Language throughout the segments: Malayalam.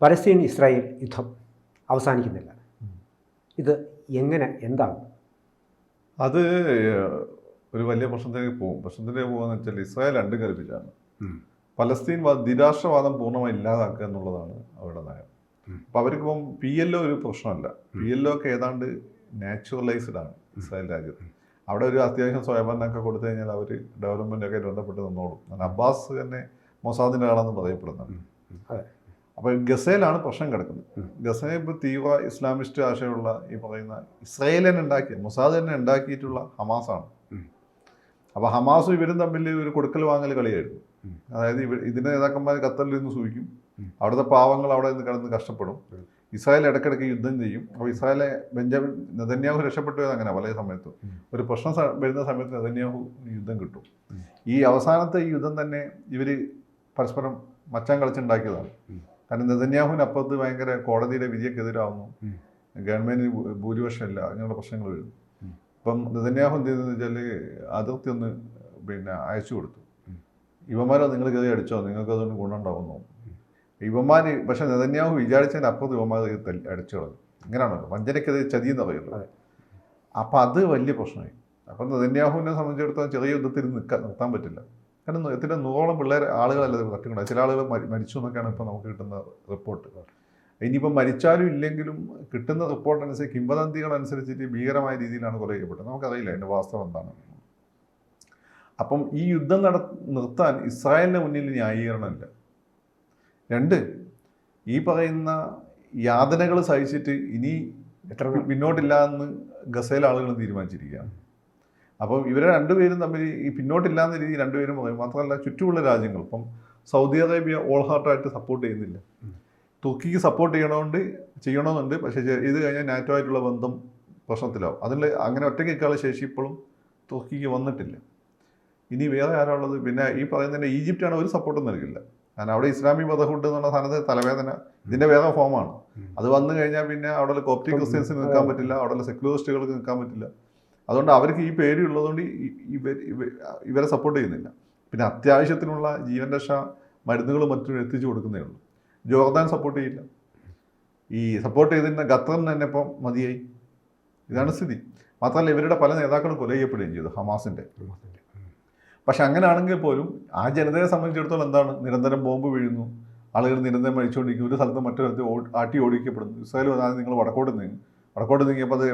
പലസ്തീൻ ഇസ്രായേൽ യുദ്ധം അവസാനിക്കുന്നില്ല. ഇത് എങ്ങനെ എന്താകും? അത് ഒരു വലിയ പ്രശ്നത്തിലേക്ക് പോകും. പ്രശ്നത്തിലേക്ക് പോകുകയെന്ന് വെച്ചാൽ ഇസ്രായേൽ രണ്ടും കൽപ്പിച്ചാണ്. പലസ്തീൻ നിരാഷ്ട്രവാദം പൂർണ്ണമായി ഇല്ലാതാക്കുക എന്നുള്ളതാണ് അവരുടെ നയം. അപ്പം അവർക്കിപ്പം PLO ഒരു പ്രശ്നമല്ല. PLO ഒക്കെ ഏതാണ്ട് നാച്ചുറലൈസ്ഡ് ആണ് ഇസ്രായേൽ രാജ്യത്ത്. അവിടെ ഒരു അത്യാവശ്യം സ്വയംഭരണമൊക്കെ കൊടുത്തു കഴിഞ്ഞാൽ അവർ ഡെവലപ്മെൻറ്റൊക്കെ ബന്ധപ്പെട്ട് നിന്നോളും. അബ്ബാസ് തന്നെ മൊസാദിൻ്റെ ആളെന്ന് പറയപ്പെടുന്നുണ്ട്. അപ്പോൾ ഗസയിലാണ് പ്രശ്നം കിടക്കുന്നത്. ഗസയിൽ ഇപ്പോൾ തീവ്ര ഇസ്ലാമിസ്റ്റ് ആശയമുള്ള ഈ പറയുന്ന ഇസ്രായേൽ തന്നെ ഉണ്ടാക്കിയ മൊസാദ് തന്നെ ഉണ്ടാക്കിയിട്ടുള്ള ഹമാസാണ്. അപ്പോൾ ഹമാസും ഇവരും തമ്മിൽ ഒരു കൊടുക്കൽ വാങ്ങൽ കളിയായിരുന്നു. അതായത് ഇതിൻ്റെ നേതാക്കന്മാർ ഖത്തറിൽ നിന്ന് സൂചിക്കും, അവിടുത്തെ പാവങ്ങൾ അവിടെ നിന്ന് കിടന്ന് കഷ്ടപ്പെടും. ഇസ്രായേൽ ഇടയ്ക്കിടയ്ക്ക് യുദ്ധം ചെയ്യും. അപ്പോൾ ഇസ്രായേലെ ബെഞ്ചമിൻ നെതന്യാഹു രക്ഷപ്പെട്ടു അങ്ങനെ പല സമയത്തും ഒരു പ്രശ്നം വരുന്ന സമയത്ത് നെതന്യാഹു യുദ്ധം കിട്ടും. ഈ അവസാനത്തെ ഈ യുദ്ധം തന്നെ ഇവർ പരസ്പരം മച്ചാൻ കളിച്ചുണ്ടാക്കിയതാണ്. കാരണം നെതന്യാഹുവിന് അപ്പുറത്ത് ഭയങ്കര കോടതിയുടെ വിധിയൊക്കെ എതിരാവുന്നു, ഗവൺമെൻറ്റിന് ഭൂരിപക്ഷമില്ല, അങ്ങനെയുള്ള പ്രശ്നങ്ങൾ വരുന്നു. അപ്പം നെതന്യാഹു എന്ത് ചെയ്തെന്ന് വെച്ചാൽ അതിർത്തി ഒന്ന് അയച്ചു കൊടുത്തു. ഇവന്മാരോ നിങ്ങൾ കയറി അടിച്ചോ, നിങ്ങൾക്ക് അതൊന്നും ഗുണമുണ്ടാവുന്നു. ഇവന്മാർ പക്ഷേ നെതന്യാഹു വിചാരിച്ചതിന് അപ്പുറത്ത് ഇവന്മാർ അടിച്ചു കളഞ്ഞു. ഇങ്ങനെയാണല്ലോ വഞ്ചനയ്ക്കത് ചതിയെന്ന് പറയുള്ളൂ. അപ്പം അത് വലിയ പ്രശ്നമായി. അപ്പം നെതന്യാഹുവിനെ സംബന്ധിച്ചിടത്തോളം ചെറിയ യുദ്ധത്തിൽ നിർത്താൻ പറ്റില്ല. കാരണം എത്ര 100ഓളം ആളുകളല്ല തട്ടിക്കൊണ്ടായി. ചില ആളുകൾ മരിച്ചു എന്നൊക്കെയാണ് ഇപ്പോൾ നമുക്ക് കിട്ടുന്ന റിപ്പോർട്ട്. ഇനിയിപ്പം മരിച്ചാലും ഇല്ലെങ്കിലും കിട്ടുന്ന റിപ്പോർട്ട് അനുസരിച്ച് കിംവദന്തികൾ അനുസരിച്ചിട്ട് ഭീകരമായ രീതിയിലാണ് കൊല ചെയ്യപ്പെട്ടത്. നമുക്കറിയില്ല അതിൻ്റെ വാസ്തവം എന്താണ്. അപ്പം ഈ യുദ്ധം നിർത്താൻ ഇസ്രായേലിൻ്റെ മുന്നിൽ ന്യായീകരണമില്ല. 2, ഈ പറയുന്ന യാതനകൾ സഹിച്ചിട്ട് ഇനി പിന്നോട്ടില്ല എന്ന് ഗസയിലെ ആളുകൾ തീരുമാനിച്ചിരിക്കുകയാണ്. അപ്പം ഇവരെ രണ്ടുപേരും തമ്മിൽ ഈ പിന്നോട്ടില്ലാന്ന രീതി രണ്ടുപേരും പറയും. മാത്രമല്ല ചുറ്റുമുള്ള രാജ്യങ്ങൾ ഇപ്പം സൗദി അറേബ്യ ഓൾ ഹാർട്ടായിട്ട് സപ്പോർട്ട് ചെയ്യുന്നില്ല. തുർക്കിക്ക് സപ്പോർട്ട് ചെയ്യണമെന്നുണ്ട്. പക്ഷേ ഇത് കഴിഞ്ഞാൽ നാറ്റോ ആയിട്ടുള്ള ബന്ധം പ്രശ്നത്തിലാവും. അതിൽ അങ്ങനെ ഒറ്റയ്ക്ക് നിൽക്കാനുള്ള ശേഷി ഇപ്പോഴും തുർക്കിക്ക് വന്നിട്ടില്ല. ഇനി വേറെ ആരാളുള്ളത്? പിന്നെ ഈ പറയുന്നതിൻ്റെ ഈജിപ്റ്റാണ് ഒരു സപ്പോർട്ടും നൽകില്ല. കാരണം അവിടെ ഇസ്ലാമിക് ബ്രദർഹുഡ് എന്നുള്ള സാധനത്തെ തലവേദന ഇതിൻ്റെ വേറെ ഫോമാണ്. അത് വന്നു കഴിഞ്ഞാൽ പിന്നെ അവിടെ കോപ്റ്റിക് ക്രിസ്ത്യൻസിന് നിൽക്കാൻ പറ്റില്ല, അവിടെ സെക്യുലറിസ്റ്റുകൾക്ക് നിൽക്കാൻ പറ്റില്ല. അതുകൊണ്ട് അവർക്ക് ഈ പേരുള്ളതുകൊണ്ട് ഇവരെ സപ്പോർട്ട് ചെയ്യുന്നില്ല. പിന്നെ അത്യാവശ്യത്തിനുള്ള ജീവൻ രക്ഷാ മരുന്നുകളും മറ്റും എത്തിച്ചു കൊടുക്കുന്നേ ഉള്ളൂ. ജോർദാൻ സപ്പോർട്ട് ചെയ്യില്ല. ഈ സപ്പോർട്ട് ചെയ്തിരുന്ന ഖത്തറിന് തന്നെ ഇപ്പം മതിയായി. ഇതാണ് സ്ഥിതി. മാത്രമല്ല ഇവരുടെ പല നേതാക്കളും കൊല ചെയ്യപ്പെടുകയും ചെയ്തു ഹമാസിൻ്റെ. പക്ഷെ അങ്ങനെയാണെങ്കിൽ പോലും ആ ജനതയെ സംബന്ധിച്ചിടത്തോളം എന്താണ്, നിരന്തരം ബോംബ് വീഴുന്നു, ആളുകൾ നിരന്തരം മരിച്ചുകൊണ്ടിരിക്കും, ഒരു സ്ഥലത്ത് മറ്റൊരു ആട്ടി ഓടിക്കപ്പെടുന്നു. ഇസ്രായേൽ വന്നാൽ നിങ്ങൾ വടക്കോട്ട് നീങ്ങിയപ്പോൾ അത്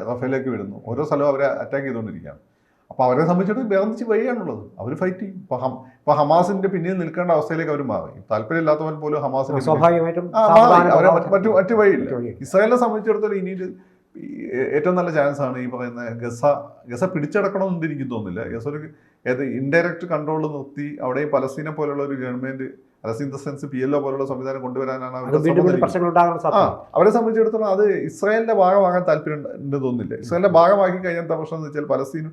റഫേലേക്ക് വരുന്നു. ഓരോ സ്ഥലവും അവരെ അറ്റാക്ക് ചെയ്തുകൊണ്ടിരിക്കുകയാണ്. അപ്പോൾ അവരെ സംബന്ധിച്ചിടത്തോളം വേർതിച്ച് വഴിയാണുള്ളത്. അവർ ഫൈറ്റ് ചെയ്യും. ഇപ്പോൾ ഹമാസിൻ്റെ പിന്നിൽ നിൽക്കേണ്ട അവസ്ഥയിലേക്ക് അവർ മാറി. താല്പര്യമില്ലാത്തവർ പോലും ഹമാസിൻ്റെ അവരെ മറ്റു വഴിയില്ല. ഇസ്രായേലിനെ സംബന്ധിച്ചിടത്തോളം ഇനി ഏറ്റവും നല്ല ചാൻസ് ആണ് ഈ പറയുന്ന ഗസ പിടിച്ചടക്കണമെന്ന് എനിക്ക് തോന്നുന്നില്ല. ഗസ ഒരു ഇൻഡയറക്റ്റ് കൺട്രോൾ നിർത്തി അവിടെ പലസ്തീനെ പോലുള്ള ഒരു government, Palestine the sense PLO പോലുള്ള സംവിധാനം കൊണ്ടുവരാനാണ് അവരെ സംബന്ധിച്ചിടത്തോളം. അത് ഇസ്രായേലിന്റെ ഭാഗമാകാൻ താല്പര്യം ഉണ്ട് തോന്നുന്നില്ല. ഇസ്രായേലിന്റെ ഭാഗമാക്കി കഴിഞ്ഞാൽ പ്രശ്നം എന്ന് വെച്ചാൽ പലസ്തീനും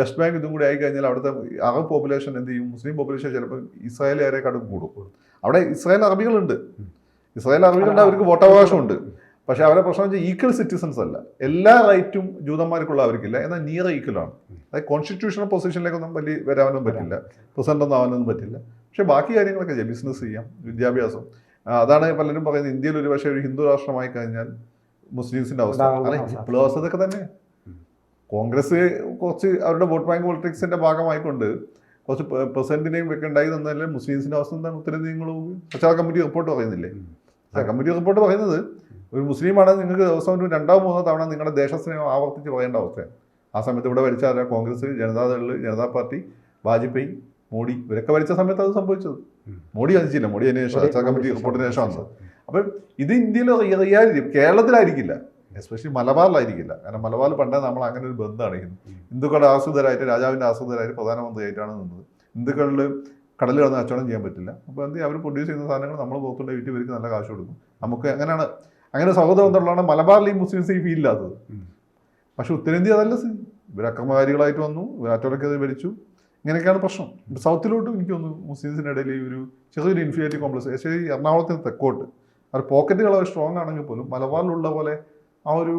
വെസ്റ്റ് ബാങ്ക് ഇതും കൂടി ആയി കഴിഞ്ഞാൽ അവിടുത്തെ അറബ് പോപ്പുലേഷൻ എന്ത് ചെയ്യും, മുസ്ലിം പോപ്പുലേഷൻ ചിലപ്പോൾ ഇസ്രായേലുകാരെ കടും കൂടും. അവിടെ ഇസ്രായേൽ അറബികളുണ്ട്, അവർക്ക് വോട്ടവകാശമുണ്ട്. പക്ഷെ അവരെ പ്രശ്നം വെച്ചാൽ ഈക്വൽ സിറ്റിസൺസ് അല്ല. എല്ലാ റൈറ്റും ജൂതന്മാർക്കുള്ള അവർക്കില്ല, എന്നാൽ നിയർ ഈക്വലാണ്. അതായത് കോൺസ്റ്റിറ്റ്യൂഷണൽ പൊസിഷനിലേക്കൊന്നും വലിയ വരാനൊന്നും പറ്റില്ല, പ്രസിഡന്റ് ഒന്നും ആവാനൊന്നും പറ്റില്ല. പക്ഷെ ബാക്കി കാര്യങ്ങളൊക്കെ ചെയ്യാം, ബിസിനസ് ചെയ്യാം, വിദ്യാഭ്യാസം. അതാണ് പലരും പറയുന്നത് ഇന്ത്യയിൽ ഒരു പക്ഷേ ഒരു ഹിന്ദു രാഷ്ട്രമായി കഴിഞ്ഞാൽ മുസ്ലിംസിന്റെ അവസ്ഥ. അല്ലെ ഇപ്പോഴും അവസ്ഥ ഇതൊക്കെ തന്നെ. കോൺഗ്രസ് കുറച്ച് അവരുടെ വോട്ട് ബാങ്ക് പൊളിറ്റിക്സിന്റെ ഭാഗമായിക്കൊണ്ട് കുറച്ച് പ്രസിഡന്റിനെയും വെക്കുണ്ടായി തന്നല്ലേ മുസ്ലിംസിന്റെ അവസ്ഥ എന്താണ്? ഉത്തരേന്ത്യങ്ങളും സച്ചാർ കമ്മിറ്റി റിപ്പോർട്ട് പറയുന്നില്ലേ? കമ്മിറ്റി റിപ്പോർട്ട് പറയുന്നത് ഒരു മുസ്ലിമാണ് നിങ്ങൾക്ക് ദിവസം ഒരു 2-3 തവണ നിങ്ങളുടെ ദേശസ്നേഹം ആവർത്തിച്ച് പറയേണ്ട അവസ്ഥയാണ്. ആ സമയത്ത് ഇവിടെ ഭരിച്ച കോൺഗ്രസ്, ജനതാ പാർട്ടി, വാജ്പേയി, മോഡി ഇവരൊക്കെ ഭരിച്ച സമയത്ത് അത് സംഭവിച്ചത്. മോഡി അതിച്ചില്ല, മോഡി അതിന് ശേഷം സച്ചാർ കമ്മിറ്റി റിപ്പോർട്ടിന് ശേഷം വന്നത്. അപ്പം ഇത് ഇന്ത്യയിൽ റിയാലിറ്റി, കേരളത്തിലായിരിക്കില്ല, എസ്പെഷ്യലി മലബാറിലായിരിക്കില്ല. കാരണം മലബാറിൽ പണ്ടേ നമ്മൾ അങ്ങനെ ഒരു ബന്ധമാണ്. ഹിന്ദുക്കളുടെ ആശ്രിതരായിട്ട്, രാജാവിൻ്റെ ആശ്രിതരായിട്ട് പ്രധാനമന്ത്രിയായിട്ടാണ് നിന്നത്. ഹിന്ദുക്കളിൽ കടലിൽ വന്ന് കച്ചവടം ചെയ്യാൻ പറ്റില്ല. അപ്പോൾ എന്ത് അവർ പ്രൊഡ്യൂസ് ചെയ്യുന്ന സാധനങ്ങൾ നമ്മൾ പുറത്തുള്ള വീട്ടിൽ ഇവർക്ക് നല്ല കാശ് കൊടുക്കും. നമുക്ക് അങ്ങനെയാണ്, അങ്ങനെ സൗഹൃദ ബന്ധമുള്ളതാണ് മലബാറിൽ ഈ മുസ്ലിംസ് ഈ ഫീൽ ഇല്ലാത്തത്. പക്ഷെ ഉത്തരേന്ത്യ അതല്ല സ്ഥിതി. ഇവർ അക്രമകാരികളായിട്ട് വന്നു, ഇവരൊക്കെ ഭരിച്ചു, ഇങ്ങനെയൊക്കെയാണ് പ്രശ്നം. സൗത്തിലോട്ടും എനിക്ക് തോന്നുന്നു മുസ്ലിംസിൻ്റെ ഇടയിൽ ഒരു ചെറിയൊരു ഇൻഫീരിയോറിറ്റി കോംപ്ലക്സ്, എസ്പെഷ്യലി എറണാകുളത്തിന് തെക്കോട്ട് അവർ പോക്കറ്റുകൾ അവർ സ്ട്രോങ് ആണെങ്കിൽ പോലും മലബാറിലുള്ള പോലെ ആ ഒരു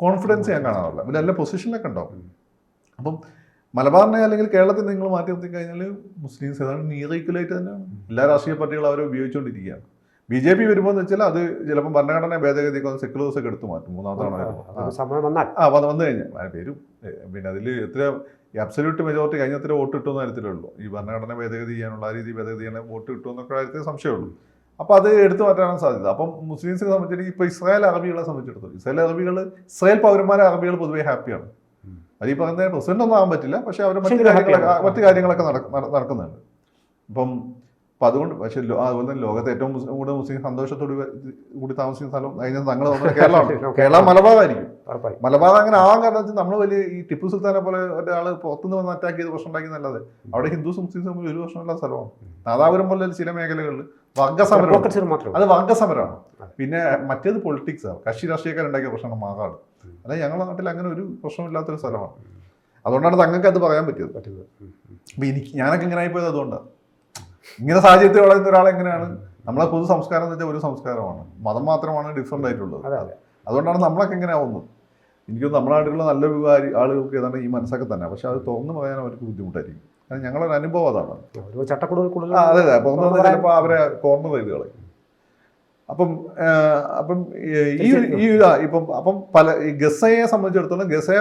കോൺഫിഡൻസ് ഞാൻ കാണാറില്ല. ഇവരെല്ലാം പൊസിഷനിലൊക്കെ ഉണ്ടാവും. അപ്പം മലബാറിനെ അല്ലെങ്കിൽ കേരളത്തിൽ നിങ്ങൾ മാറ്റി നിർത്തി കഴിഞ്ഞാൽ മുസ്ലിംസ് ഏതാണ്ട് നിയർ ഈക്വലായിട്ട് തന്നെയാണ്. എല്ലാ രാഷ്ട്രീയ പാർട്ടികളും അവരെ ഉപയോഗിച്ചുകൊണ്ടിരിക്കുകയാണ്. BJP വരുമ്പോൾ എന്ന് വെച്ചാൽ അത് ചിലപ്പോൾ ഭരണഘടന ഭേദഗതിയൊക്കെ സെക്യുലേഴ്സ് ഒക്കെ എടുത്തു മാറ്റും. മൂന്നാമതാണ് സമയം വന്നാൽ വന്നു കഴിഞ്ഞാൽ വരും. പിന്നെ അതിൽ എത്ര അബ്സല്യൂട്ട് മെജോറിറ്റി കഴിഞ്ഞത്ര വോട്ട് കിട്ടുമെന്ന കാര്യത്തിലുള്ളൂ. ഈ ഭരണഘടന ഭേദഗതി ചെയ്യാനുള്ള ആ രീതി ഭേദഗതി ചെയ്യാൻ വോട്ട് കിട്ടുമെന്നൊക്കെ കാര്യത്തിൽ സംശയമുള്ളൂ. അപ്പോൾ അത് എടുത്തു മാറ്റാനാണ് സാധ്യത. അപ്പം മുസ്ലിംസിനെ സംബന്ധിച്ചിടത്തോളം ഇപ്പോൾ ഇസ്രായേൽ അറബികളെ സംബന്ധിച്ചിടത്തോളം ഇസ്രായേൽ പൗരന്മാരെ അറബികൾ പൊതുവെ ഹാപ്പിയാണ്. അത് ഈ പറയുന്ന പ്രസിഡന്റ് ഒന്നും ആകാൻ പറ്റില്ല, പക്ഷേ അവർ മറ്റു കാര്യങ്ങളൊക്കെ നടക്കുന്നുണ്ട്. അപ്പം അതുകൊണ്ട് പക്ഷേ അതുപോലെ തന്നെ ലോകത്തെ ഏറ്റവും കൂടുതൽ മുസ്ലിം സന്തോഷത്തോട് കൂടി താമസിക്കുന്ന സ്ഥലം അതിന് ഞങ്ങൾ കേരളമാണ്. കേരളം മലബാറായിരിക്കും. മലബാർ അങ്ങനെ ആവാൻ കാരണം വെച്ചാൽ നമ്മൾ വലിയ ഈ ടിപ്പു സുൽത്താനെ പോലെ ഒരാൾ പുറത്തുനിന്ന് വന്ന് അറ്റാക്ക് ചെയ്ത് പ്രശ്നം ഉണ്ടാക്കി നല്ലത്. അവിടെ ഹിന്ദുസ് മുസ്ലിംസ് തമ്മിൽ ഒരു പ്രശ്നമുള്ള സ്ഥലമാണ്. നാദാപുരം പോലെ ചില മേഖലകളിൽ വർഗ്ഗസമരം, അത് വർഗ്ഗസമരമാണ്. പിന്നെ മറ്റേത് പൊളിറ്റിക്സാണ്, കക്ഷി രാഷ്ട്രീയക്കാരുണ്ടാക്കിയ പ്രശ്നമാണ് മാകാട്. അതായത് ഞങ്ങളുടെ നാട്ടിൽ അങ്ങനെ ഒരു പ്രശ്നമില്ലാത്തൊരു സ്ഥലമാണ്. അതുകൊണ്ടാണ് തങ്ങൾക്ക് അത് പറയാൻ പറ്റിയത്. അപ്പം ഞാനൊക്കെ ഇങ്ങനെ ആയിപ്പോയത് അതുകൊണ്ടാണ്. ഇങ്ങനെ സാഹചര്യത്തിൽ വളരുന്ന ഒരാളെങ്ങനെയാണ്? നമ്മളെ പൊതു സംസ്കാരം എന്ന് വെച്ചാൽ ഒരു സംസ്കാരമാണ്, മതം മാത്രമാണ് ഡിഫറൻ്റ് ആയിട്ടുള്ളത്. അതുകൊണ്ടാണ് നമ്മളൊക്കെ ഇങ്ങനെ ആവുന്നത്. എനിക്കൊന്നും നമ്മുടെ നാട്ടിലുള്ള നല്ല ആളുകൾക്ക് ഏതാണ് ഈ മനസ്സൊക്കെ തന്നെ, പക്ഷെ അത് തുറന്നു പറയാൻ അവർക്ക് ബുദ്ധിമുട്ടായിരിക്കും. കാരണം ഞങ്ങളൊരു അനുഭവം അതാണ്. അതെ അതെ, പുറത്തു ചിലപ്പോൾ അവരെ കോർണർ ചെയ്ത് കളയും. അപ്പം പല ഗസയെ സംബന്ധിച്ചിടത്തോളം ഗസയെ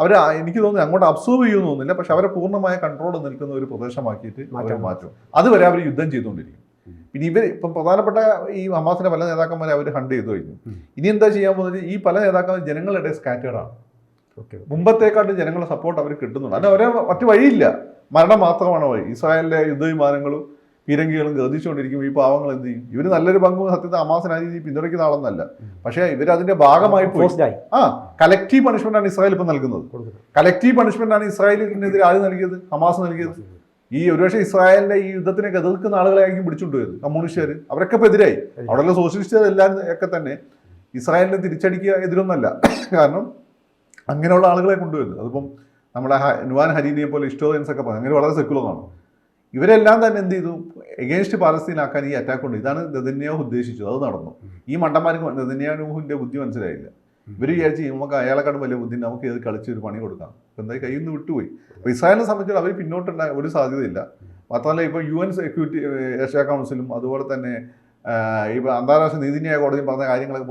അവരെ എനിക്ക് തോന്നുന്നു അങ്ങോട്ട് അബ്സോർവ് ചെയ്യുമെന്ന് തോന്നുന്നില്ല, പക്ഷെ അവരെ പൂർണ്ണമായ കൺട്രോൾ നിൽക്കുന്ന ഒരു പ്രദേശമാക്കിയിട്ട് അവരെ മാറ്റും. അതുവരെ അവർ യുദ്ധം ചെയ്തുകൊണ്ടിരിക്കും. പിന്നെ ഇപ്പം പ്രധാനപ്പെട്ട ഈ ഹമാസിന്റെ പല നേതാക്കന്മാരെ അവർ ഹണ്ട് ചെയ്തു കഴിഞ്ഞു. ഇനി എന്താ ചെയ്യാൻ പോകുന്നത്? ഈ പല നേതാക്കന്മാർ ജനങ്ങളുടെ സ്കാറ്റേഡാണ്. മുമ്പത്തേക്കാട്ടും ജനങ്ങളുടെ സപ്പോർട്ട് അവർ കിട്ടുന്നുണ്ട്. അത് അവരെ മറ്റു വഴിയില്ല, മരണം മാത്രമാണ് വഴി. ഇസ്രായേലിന്റെ യുദ്ധവിമാനങ്ങളും പീരങ്കികളും ഗർജിച്ചുകൊണ്ടിരിക്കും. ഈ പാവങ്ങൾ എന്ത് ചെയ്യും? ഇവർ നല്ലൊരു പങ്ക് സത്യത്തിൽ ഹമാസിനെ പിന്തുണയ്ക്കുന്ന ആളെന്നല്ല, പക്ഷേ ഇവർ അതിന്റെ ഭാഗമായി പോയി. കലക്റ്റീവ് പണിഷ്മെന്റ് ആണ് ഇസ്രായേൽ ഇപ്പം നൽകുന്നത്. കലക്റ്റീവ് പണിഷ്മെന്റ് ആണ് ഇസ്രായേലിനെതിരെ ആര് നൽകിയത്? ഹമാസ് നൽകിയത്. ഈ ഒരുപക്ഷെ ഇസ്രായേലിന്റെ ഈ യുദ്ധത്തിനെ എതിർക്കുന്ന ആളുകളായിരിക്കും പിടിച്ചുകൊണ്ടുപോയത് കമ്മ്യൂണിസ്റ്റുകാർ. അവരൊക്കെ ഇപ്പം എതിരായി. അവിടെയുള്ള സോഷ്യലിസ്റ്റുകാർ എല്ലാവരും ഒക്കെ തന്നെ ഇസ്രായേലിനെ തിരിച്ചടിക്കുക എതിരൊന്നല്ല, കാരണം അങ്ങനെയുള്ള ആളുകളെ കൊണ്ടുവരുന്നത്. അതിപ്പം നമ്മുടെ നുവാൻ ഹരീനിയെ പോലെ ഹിസ്റ്റോറിയൻസ് ഒക്കെ പറഞ്ഞു അങ്ങനെ വളരെ സെക്കുലറാണ്. ഇവരെല്ലാം തന്നെ എന്ത് ചെയ്തു? എഗെയിൻസ്റ്റ് പാലസ്തീനാക്കാൻ ഈ അറ്റാക്ക് ഉണ്ട്. ഇതാണ് നെതന്യാഹു ഉദ്ദേശിച്ചത്, അത് നടന്നു. ഈ മണ്ടന്മാർക്ക് നെതന്യാഹുവിന്റെ ബുദ്ധി മനസ്സിലായില്ല. ഇവർ വിചാരിച്ച് നമുക്ക് അയാളെക്കാളും വലിയ ബുദ്ധി, നമുക്ക് ഇത് കളിച്ച് ഒരു പണി കൊടുക്കാം. എന്തായി കയ്യിൽ നിന്ന് വിട്ടുപോയി. അപ്പോൾ ഇസ്രായേലിനെ സംബന്ധിച്ച് അവർ പിന്നോട്ടുണ്ടായ ഒരു സാധ്യതയില്ല. മാത്രമല്ല ഇപ്പോൾ UN സെക്യൂരിറ്റി ഏഷ്യ കൗൺസിലും അതുപോലെ തന്നെ ഇപ്പോൾ അന്താരാഷ്ട്ര നീതിന്യായ കോടതിയും പറഞ്ഞ കാര്യങ്ങളൊക്കെ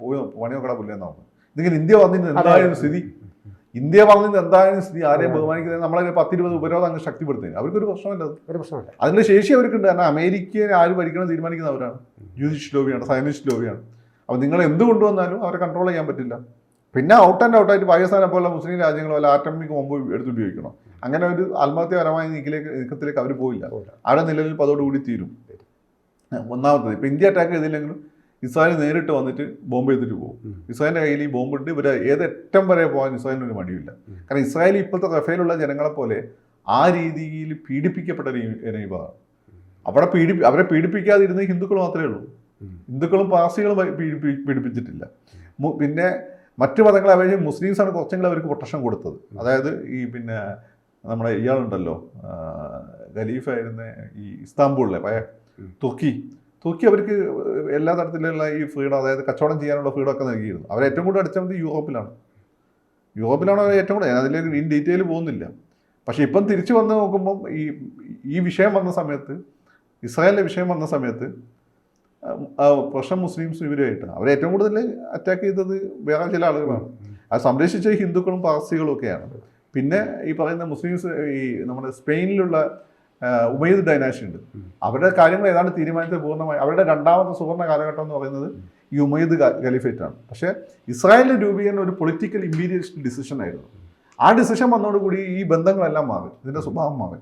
പോയി പണിയൊക്കെ പുല്ലെന്നാണ്. ഇതെങ്കിലും ഇന്ത്യ വന്നിട്ട് എന്തായാലും സ്ഥിതി, ഇന്ത്യ പറഞ്ഞത് എന്തായാലും സ്ഥിതി ആരെയും ബഹുമാനിക്കുന്നത് നമ്മളെ 10-20 ഉപരോധം അങ്ങ് ശക്തിപ്പെടുത്തുന്നത് അവർക്കൊരു പ്രശ്നമല്ല. അതിൻ്റെ ശേഷി അവർക്കുണ്ട്. കാരണം അമേരിക്കയെ ആര് ഭരിക്കണം തീരുമാനിക്കുന്നവരാണ്. Jewish ലോബിയാണ്, Zionist ലോബിയാണ്. അപ്പോൾ നിങ്ങൾ എന്ത് കൊണ്ടുവന്നാലും അവരെ കൺട്രോൾ ചെയ്യാൻ പറ്റില്ല. പിന്നെ ഔട്ട് ആൻഡ് ഔട്ടായിട്ട് പാകിസ്ഥാനെ പോലെ മുസ്ലിം രാജ്യങ്ങൾ പോലെ ആറ്റമിക് ബോംബ് എടുത്തുപയോഗിക്കണം. അങ്ങനെ ഒരു ആത്മഹത്യപരമായ നീക്കത്തിലേക്ക് അവർ പോയില്ല. അവിടെ നിലനിൽപ്പ് അതോടുകൂടി തീരും. ഒന്നാമത്തത് ഇപ്പോൾ ഇന്ത്യ അറ്റാക്ക് ചെയ്തില്ലെങ്കിലും ഇസ്രായേൽ നേരിട്ട് വന്നിട്ട് ബോംബ് ചെയ്തിട്ട് പോകും. ഇസ്രായേലിൻ്റെ കയ്യിൽ ഈ ബോംബുണ്ട്. ഇവർ ഏതറ്റം വരെ പോകാൻ ഇസ്രായേലിനൊരു മടിയില്ല. കാരണം ഇസ്രായേൽ ഇപ്പോഴത്തെ റഫേലുള്ള ജനങ്ങളെ പോലെ ആ രീതിയിൽ പീഡിപ്പിക്കപ്പെട്ട ഒരു വിഭാഗമാണ്. അവരെ പീഡിപ്പിക്കാതിരുന്ന ഹിന്ദുക്കൾ മാത്രമേ ഉള്ളൂ. ഹിന്ദുക്കളും പാർസികളും പീഡിപ്പിച്ചിട്ടില്ല. പിന്നെ മറ്റു മതങ്ങളെ അപേക്ഷിച്ച് മുസ്ലിംസാണ് കുറച്ചെങ്കിലും അവർക്ക് പ്രൊട്ടക്ഷൻ കൊടുത്തത്. അതായത് ഈ പിന്നെ നമ്മുടെ ഇയാളുണ്ടല്ലോ ഖലീഫായിരുന്ന ഈ ഇസ്താംബൂളിലെ പഴയ തുർക്കി അവർക്ക് എല്ലാ തരത്തിലുള്ള ഈ ഫ്രീഡം, അതായത് കച്ചവടം ചെയ്യാനുള്ള ഫ്രീഡം ഒക്കെ നൽകിയിരുന്നു. അവരെ ഏറ്റവും കൂടുതൽ അടിച്ചത് യൂറോപ്പിലാണ് അവർ ഏറ്റവും കൂടുതൽ. ഞാൻ അതിലേക്ക് ഇൻ ഡീറ്റെയിൽ പോകുന്നില്ല. പക്ഷേ ഇപ്പം തിരിച്ചു വന്ന് നോക്കുമ്പം ഈ വിഷയം വന്ന സമയത്ത്, ഇസ്രായേലിൻ്റെ വിഷയം വന്ന സമയത്ത് പ്രശ്നം മുസ്ലിംസും ഇവരുമായിട്ട് അവരെ ഏറ്റവും കൂടുതൽ അറ്റാക്ക് ചെയ്തത് വേറെ ചില ആളുകളാണ്. അത് സംരക്ഷിച്ച ഹിന്ദുക്കളും പാർസികളും ഒക്കെയാണ്. പിന്നെ ഈ പറയുന്ന മുസ്ലിംസ്, ഈ നമ്മുടെ സ്പെയിനിലുള്ള ഉമയ്യദ് ഡൈനാസ്റ്റി ഉണ്ട്. അവരുടെ കാര്യങ്ങൾ ഏതാണ്ട് തീരുമാനിച്ചത് പൂർണ്ണമായി. അവരുടെ രണ്ടാമത്തെ സുവർണ്ണ കാലഘട്ടം എന്ന് പറയുന്നത് ഈ ഉമയ്യദ് ഖലീഫേറ്റാണ്. പക്ഷേ ഇസ്രായേലിൻ്റെ രൂപീകരണം ഒരു പൊളിറ്റിക്കൽ ഇമ്പീരിയലിസ്റ്റ് ഡിസിഷൻ ആയിരുന്നു. ആ ഡിസിഷൻ വന്നതോടുകൂടി ഈ ബന്ധങ്ങളെല്ലാം മാറി, ഇതിൻ്റെ സ്വഭാവം മാറി.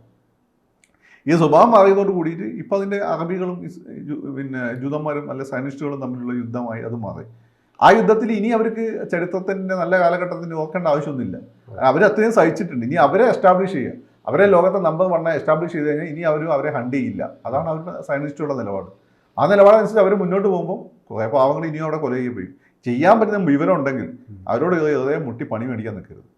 ഈ സ്വഭാവം മാറിയതോട് കൂടിയിട്ട് ഇപ്പോൾ അതിൻ്റെ അറബികളും പിന്നെ ജൂതന്മാരും അല്ലെ സയനിസ്റ്റുകളും തമ്മിലുള്ള യുദ്ധമായി അത് മാറി. ആ യുദ്ധത്തിൽ ഇനി അവർക്ക് ചരിത്രത്തിൻ്റെ നല്ല കാലഘട്ടത്തിന് ഓർക്കേണ്ട ആവശ്യമൊന്നുമില്ല. അവർ അത്രയും സഹിച്ചിട്ടുണ്ട്. ഇനി അവരെ എസ്റ്റാബ്ലിഷ് ചെയ്യുക, അവരെ ലോകത്തെ നമ്പർ 1 എസ്റ്റാബ്ലിഷ് ചെയ്ത് കഴിഞ്ഞാൽ ഇനി അവരെ ഹണ്ട് ചെയ്യില്ല. അതാണ് അവരുടെ സയനിസ്റ്റുകളുടെ നിലപാട്. ആ നിലപാടനുസരിച്ച് അവർ മുന്നോട്ട് പോകുമ്പോൾ കുറേ പാവങ്ങൾ ഇനിയും അവിടെ കൊല ചെയ്യപ്പോയി. ചെയ്യാൻ പറ്റുന്ന വിവരം ഉണ്ടെങ്കിൽ അവരോട് ഹൃദയം മുട്ടി പണി മേടിക്കാൻ നിൽക്കരുത്.